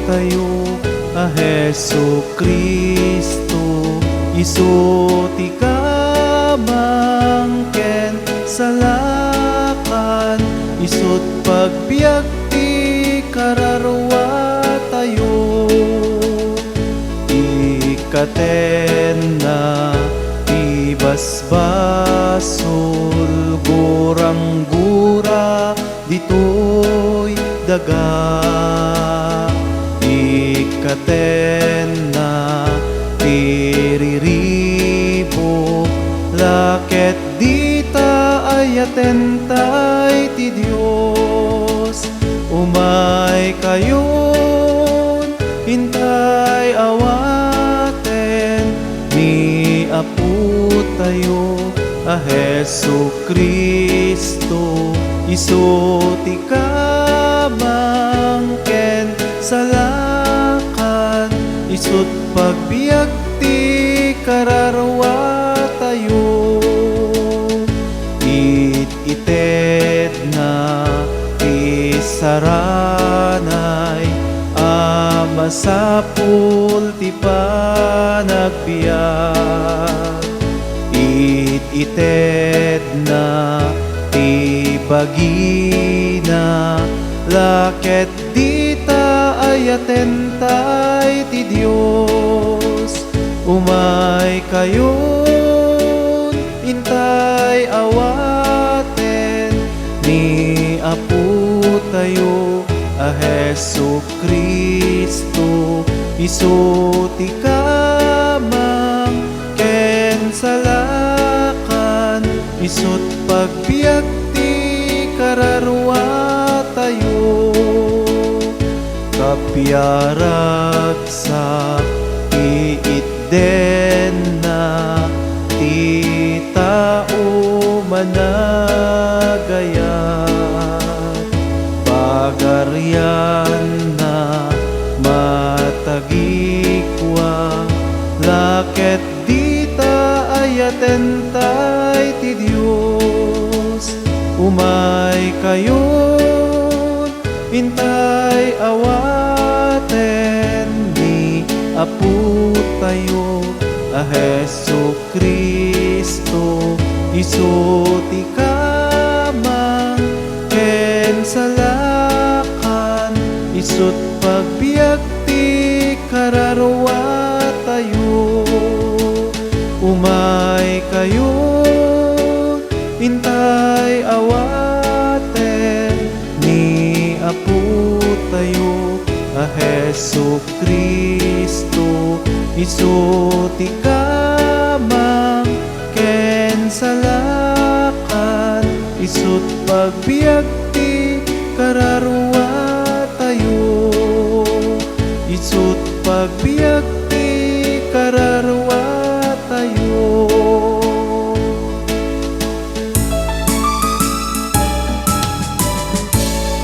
tayo a Hesu Kristo, isu ti kamangken salakan, isut pagbiag ti kararwa tayo. Ikaten na ti basbasol, gurang-gura ditoy daga. Ikaten na tiriribok, laket dita ayaten tay ti Dios. Umay kayon hintay awaten ni Apo tayo a Hesu Kristo, isu ti kamangken salakan, isut pagbiag ti kararwa tayo. Ited na ti saranay, masapul ti panagbiag. Ited na ti bagina, laket dita ayaten tay ti Dios. Umay kayon intay awaten ni Apo tayo a Hesu Kristo, isu ti kamangken salakan, isut pagbiag ti kararwa tayo. Kapiarag sa iitden na ti tao managayat, pagaryan na matagikwa, laket dita ayaten tay ti Dios. Umay kayon intay awaten ni Apo tayo a Hesu Kristo, isu ti kamangken salakan, isut pagbiag ti kararwa tayo. Umay kayon intay awaten ni Apo tayo a Hesu Kristo, isu ti kamangken salakan, isut pagbiag ti kararwa tayo. Isut pagbiag